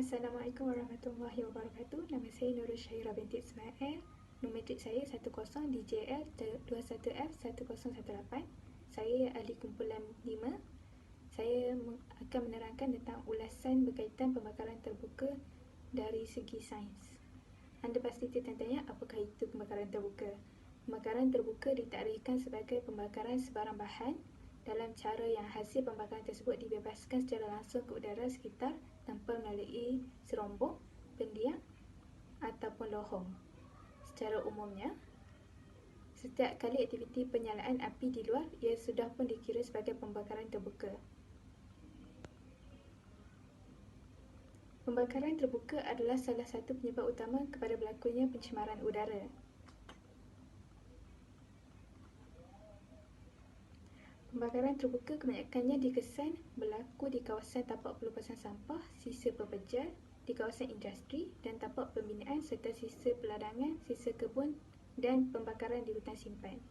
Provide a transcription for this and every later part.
Assalamualaikum warahmatullahi wabarakatuh. Nama saya Nurul Syahira binti Ismail. Nombor metrik saya 10 DJL 21F1018. Saya ahli kumpulan 5. Saya akan menerangkan tentang ulasan berkaitan pembakaran terbuka dari segi sains. Anda pasti tertanya, apakah itu pembakaran terbuka? Pembakaran terbuka ditakdirkan sebagai pembakaran sebarang bahan dalam cara yang hasil pembakaran tersebut dibebaskan secara langsung ke udara sekitar tanpa melalui serombong, pendiam ataupun lohong. Secara umumnya, setiap kali aktiviti penyalaan api di luar, ia sudah pun dikira sebagai pembakaran terbuka. Pembakaran terbuka adalah salah satu penyebab utama kepada berlakunya pencemaran udara. Pembakaran terbuka kebanyakannya dikesan berlaku di kawasan tapak pelepasan sampah, sisa pepejal, di kawasan industri dan tapak pembinaan serta sisa peladangan, sisa kebun dan pembakaran di hutan simpan.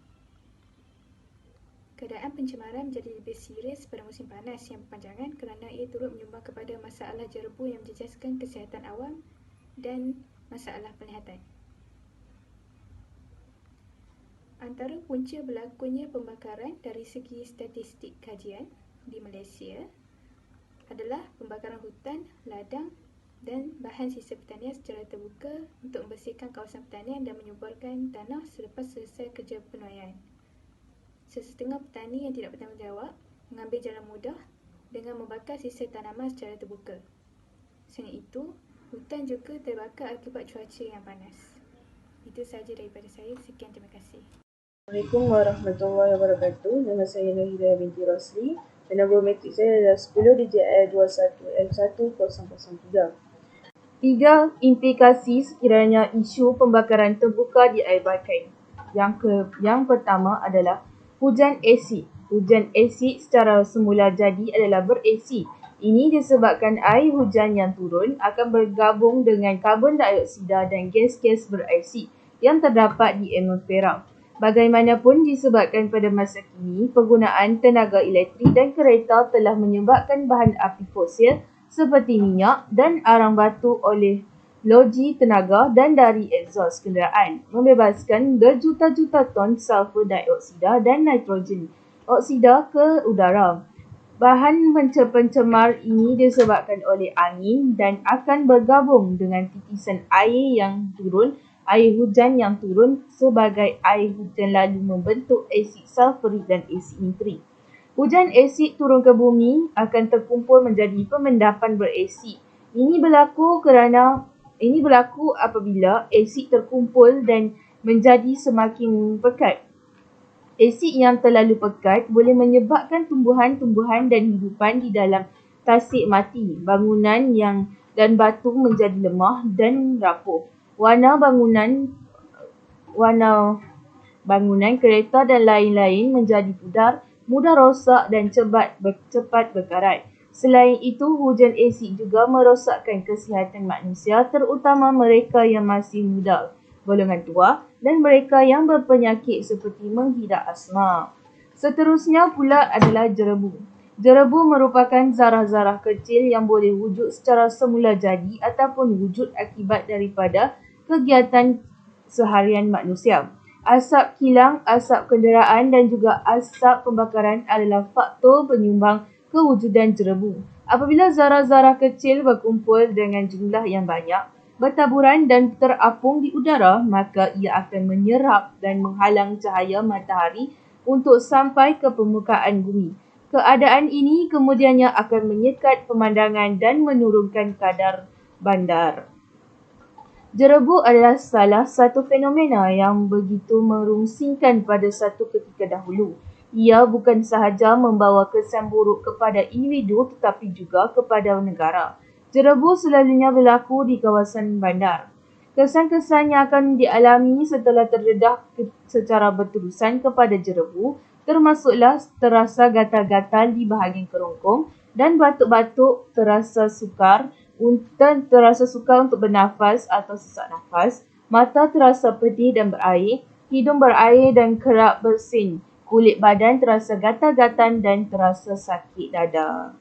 Keadaan pencemaran menjadi lebih serius pada musim panas yang berpanjangan kerana ia turut menyumbang kepada masalah jerebu yang menjejaskan kesihatan awam dan masalah penglihatan. Antara punca berlakunya pembakaran dari segi statistik kajian di Malaysia adalah pembakaran hutan, ladang dan bahan sisa pertanian secara terbuka untuk membersihkan kawasan pertanian dan menyuburkan tanah selepas selesai kerja penuaian. Sesetengah petani yang tidak bertanggungjawab mengambil jalan mudah dengan membakar sisa tanaman secara terbuka. Selain itu, hutan juga terbakar akibat cuaca yang panas. Itu sahaja daripada saya. Sekian, terima kasih. Assalamualaikum warahmatullahi wabarakatuh. Nama saya Nurhidayah binti Rosli dan nombor metrik saya adalah 10 DJL 21L1003. 3 implikasi sekiranya isu pembakaran terbuka diabaikan. Yang pertama adalah hujan asid. Hujan asid secara semula jadi adalah berasid. Ini disebabkan air hujan yang turun akan bergabung dengan karbon dioksida dan gas-gas berasid yang terdapat di atmosfera. Bagaimanapun disebabkan pada masa kini, penggunaan tenaga elektrik dan kereta telah menyebabkan bahan api fosil seperti minyak dan arang batu oleh loji tenaga dan dari egzos kenderaan, membebaskan berjuta-juta ton sulfur dioksida dan nitrogen oksida ke udara. Bahan pencemar ini disebabkan oleh angin dan akan bergabung dengan titisan air hujan yang turun sebagai air hujan lalu membentuk asid sulfurik dan asid nitrik. Hujan asid turun ke bumi akan terkumpul menjadi pemendapan berasid. Ini berlaku apabila asid terkumpul dan menjadi semakin pekat. Asid yang terlalu pekat boleh menyebabkan tumbuhan-tumbuhan dan hidupan di dalam tasik mati. Bangunan dan batu menjadi lemah dan rapuh. Warna bangunan, kereta dan lain-lain menjadi pudar, mudah rosak dan cepat berkarat. Selain itu, hujan asid juga merosakkan kesihatan manusia, terutama mereka yang masih muda, golongan tua dan mereka yang berpenyakit seperti menghidap asma. Seterusnya pula adalah jerebu. Jerebu merupakan zarah-zarah kecil yang boleh wujud secara semula jadi ataupun wujud akibat daripada kegiatan seharian manusia. Asap kilang, asap kenderaan dan juga asap pembakaran adalah faktor penyumbang kewujudan jerebu. Apabila zarah-zarah kecil berkumpul dengan jumlah yang banyak, bertaburan dan terapung di udara, maka ia akan menyerap dan menghalang cahaya matahari untuk sampai ke permukaan bumi. Keadaan ini kemudiannya akan menyekat pemandangan dan menurunkan kadar bandar. Jerebu adalah salah satu fenomena yang begitu merungsingkan pada satu ketika dahulu. Ia bukan sahaja membawa kesan buruk kepada individu tetapi juga kepada negara. Jerebu selalunya berlaku di kawasan bandar. Kesan-kesan yang akan dialami setelah terdedah secara berterusan kepada jerebu termasuklah terasa gatal-gatal di bahagian kerongkong dan batuk-batuk, terasa sukar untuk bernafas atau sesak nafas, mata terasa pedih dan berair, hidung berair dan kerap bersin, kulit badan terasa gatal-gatal dan terasa sakit dada.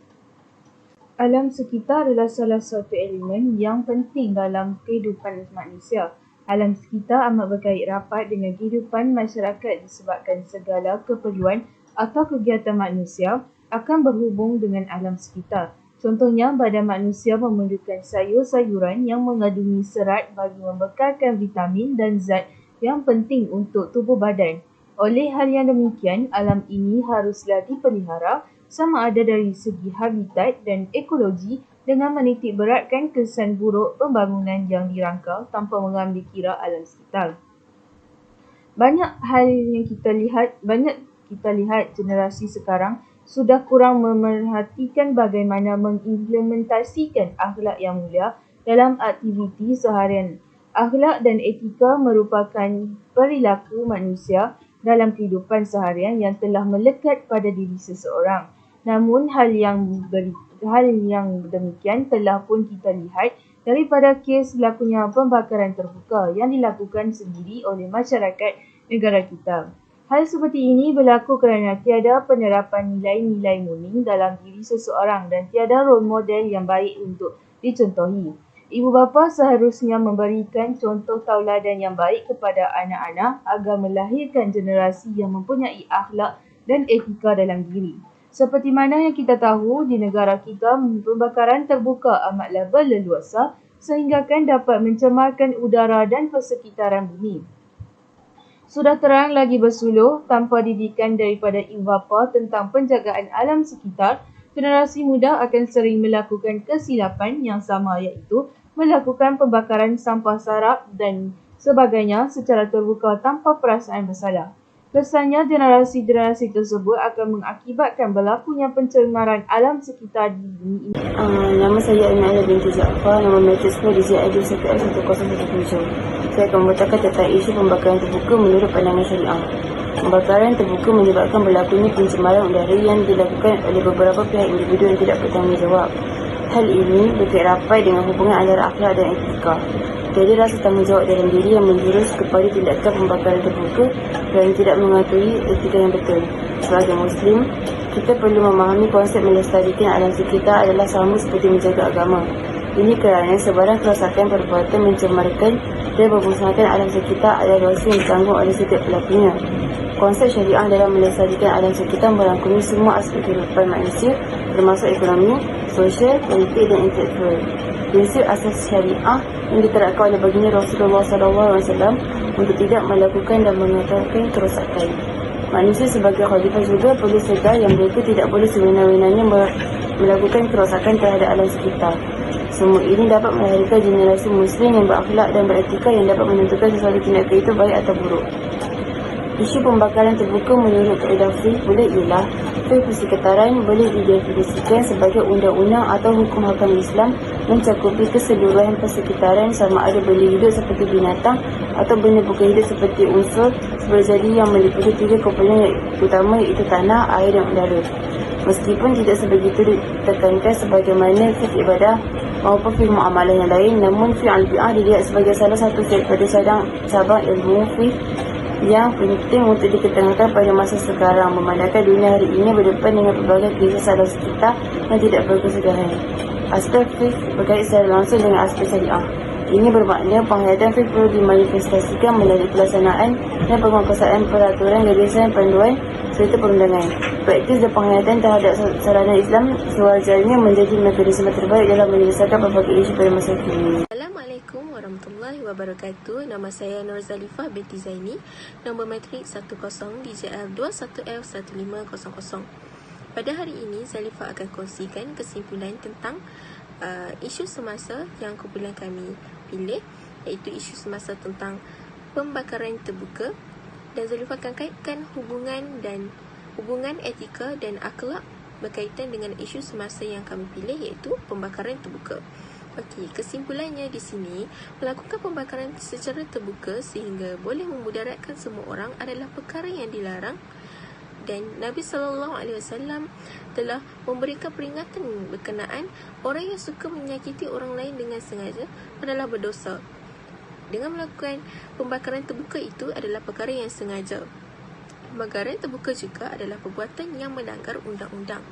Alam sekitar adalah salah satu elemen yang penting dalam kehidupan manusia. Alam sekitar amat berkait rapat dengan kehidupan masyarakat disebabkan segala keperluan atau kegiatan manusia akan berhubung dengan alam sekitar. Contohnya, badan manusia memerlukan sayur-sayuran yang mengandungi serat bagi membekalkan vitamin dan zat yang penting untuk tubuh badan. Oleh hal yang demikian, alam ini haruslah dipelihara sama ada dari segi habitat dan ekologi dengan menitik beratkan kesan buruk pembangunan yang dirangka tanpa mengambil kira alam sekitar. Banyak kita lihat generasi sekarang sudah kurang memerhatikan bagaimana mengimplementasikan akhlak yang mulia dalam aktiviti seharian. Akhlak dan etika merupakan perilaku manusia dalam kehidupan seharian yang telah melekat pada diri seseorang. Namun hal yang demikian telah pun kita lihat daripada kes berlakunya pembakaran terbuka yang dilakukan sendiri oleh masyarakat negara kita. Hal seperti ini berlaku kerana tiada penerapan nilai-nilai murni dalam diri seseorang dan tiada role model yang baik untuk dicontohi. Ibu bapa seharusnya memberikan contoh tauladan yang baik kepada anak-anak agar melahirkan generasi yang mempunyai akhlak dan etika dalam diri. Seperti mana yang kita tahu, di negara kita pembakaran terbuka amatlah berleluasa sehinggakan dapat mencemarkan udara dan persekitaran bumi. Sudah terang lagi bersuluh, tanpa didikan daripada ibu bapa tentang penjagaan alam sekitar, generasi muda akan sering melakukan kesilapan yang sama, iaitu melakukan pembakaran sampah sarap dan sebagainya secara terbuka tanpa perasaan bersalah. Kesannya generasi tersebut akan mengakibatkan berlakunya pencemaran alam sekitar di bumi ini. Nama saya Aina binti Jaafar, nama matris saya di CID 1F1017. Saya akan membacakan tentang isu pembakaran terbuka menurut pandangan syariah. Pembakaran terbuka menyebabkan berlakunya pencemaran udara yang dilakukan oleh beberapa pihak individu yang tidak bertanggungjawab. Hal ini berkait rapat dengan hubungan antara akhlak dan etika. Tiada rasa tanggungjawab dalam diri yang menjurus kepada tindakan pembakaran terbuka dan tidak mematuhi etika yang betul. Sebagai Muslim, kita perlu memahami konsep melestarikan alam sekitar adalah sama seperti menjaga agama. Ini kerana sebarang kerosakan perbuatan mencemarkan dan memusnahkan alam sekitar adalah dosa yang ditanggung oleh setiap pelakunya. Konsep syariah dalam melestarikan alam sekitar merangkumi semua aspek kehidupan manusia termasuk ekonomi, sosial, politik dan intelektual. Prinsip asas syariah yang diterapkan oleh baginda Rasulullah SAW untuk tidak melakukan dan mengatakan kerosakan. Manusia sebagai khalifah juga perlu sedar yang mereka tidak boleh sewenang-wenangnya melakukan kerosakan terhadap alam sekitar. Semua ini dapat melahirkan generasi Muslim yang berakhlak dan beretika yang dapat menentukan sesuatu tindakan itu baik atau buruk. Isu pembakaran terbuka menurut kaedah fiqh boleh ialah fiqh persekitaran boleh didefinisikan sebagai undang-undang atau hukum hakam Islam mencakupi keseluruhan persekitaran sama ada benda hidup seperti binatang atau benda bukan hidup seperti unsur berjadi yang meliputi 3 komponen utama iaitu tanah, air dan udara. Meskipun tidak sebegitu ditekankan sebagaimana fiqh ibadah maupun fiqh muamalah yang lain, namun fiqh al-bi'ah dilihat sebagai salah satu daripada cabang ilmu fiqh yang penting untuk diketengahkan pada masa sekarang, memandangkan dunia hari ini berdepan dengan pelbagai krisis alam sekitar yang tidak berkesudahan. Aspek fiqh berkait secara langsung dengan aspek syariah. Ini bermakna penghayatan fiqh perlu dimanifestasikan melalui pelaksanaan dan penguasaan peraturan, gagasan, panduan serta perundangan. Praktis dan penghayatan terhadap sarana Islam sewajarnya menjadi mekanisme terbaik dalam menyelesaikan berbagai isu pada masa kini. Assalamualaikum warahmatullahi wabarakatuh. Nama saya Nur Zalifah binti Zaini. Nombor matrik 10 DJL 21F1500. Pada hari ini, Zalifah akan kongsikan kesimpulan tentang isu semasa yang kumpulan kami pilih, iaitu isu semasa tentang pembakaran terbuka, dan Zalifah akan kaitkan hubungan etika dan akhlak berkaitan dengan isu semasa yang kami pilih, iaitu pembakaran terbuka. Okey, kesimpulannya di sini, melakukan pembakaran secara terbuka sehingga boleh memudaratkan semua orang adalah perkara yang dilarang, dan Nabi SAW telah memberikan peringatan berkenaan orang yang suka menyakiti orang lain dengan sengaja adalah berdosa. Dengan melakukan pembakaran terbuka itu adalah perkara yang sengaja. Pembakaran terbuka juga adalah perbuatan yang melanggar undang-undang.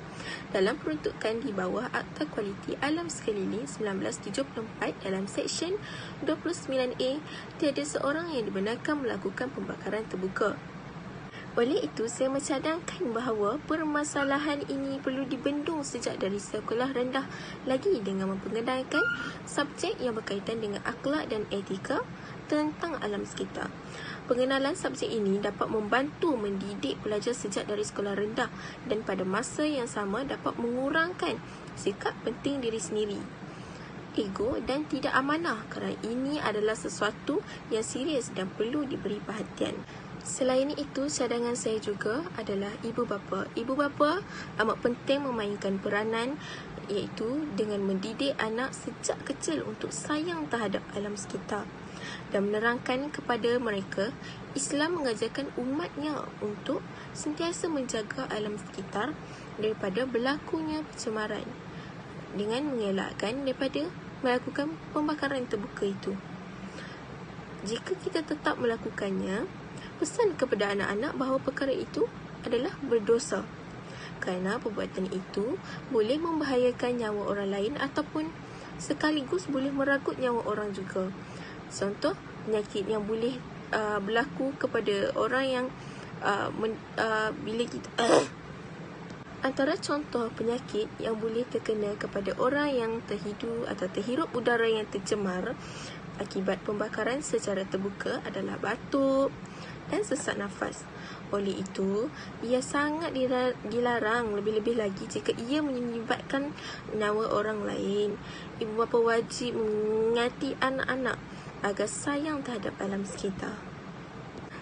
Dalam peruntukan di bawah Akta Kualiti Alam Sekeliling 1974 dalam Seksyen 29A, tiada seorang yang dibenarkan melakukan pembakaran terbuka. Oleh itu, saya mencadangkan bahawa permasalahan ini perlu dibendung sejak dari sekolah rendah lagi dengan memperkenalkan subjek yang berkaitan dengan akhlak dan etika tentang alam sekitar. Pengenalan subjek ini dapat membantu mendidik pelajar sejak dari sekolah rendah dan pada masa yang sama dapat mengurangkan sikap penting diri sendiri, ego dan tidak amanah, kerana ini adalah sesuatu yang serius dan perlu diberi perhatian. Selain itu, cadangan saya juga adalah ibu bapa. Ibu bapa amat penting memainkan peranan, iaitu dengan mendidik anak sejak kecil untuk sayang terhadap alam sekitar dan menerangkan kepada mereka Islam mengajarkan umatnya untuk sentiasa menjaga alam sekitar daripada berlakunya pencemaran dengan mengelakkan daripada melakukan pembakaran terbuka itu. Jika kita tetap melakukannya, pesan kepada anak-anak bahawa perkara itu adalah berdosa kerana perbuatan itu boleh membahayakan nyawa orang lain ataupun sekaligus boleh meragut nyawa orang juga. Contoh, penyakit yang boleh berlaku kepada orang yang bila kita antara contoh penyakit yang boleh terkena kepada orang yang terhidu atau terhirup udara yang tercemar akibat pembakaran secara terbuka adalah batuk dan sesak nafas. Oleh itu, ia sangat dilarang, lebih-lebih lagi jika ia menyebabkan nyawa orang lain. Ibu bapa wajib mengingati anak-anak agar sayang terhadap alam sekitar.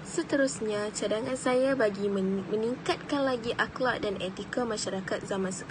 Seterusnya, cadangan saya bagi meningkatkan lagi akhlak dan etika masyarakat zaman sekarang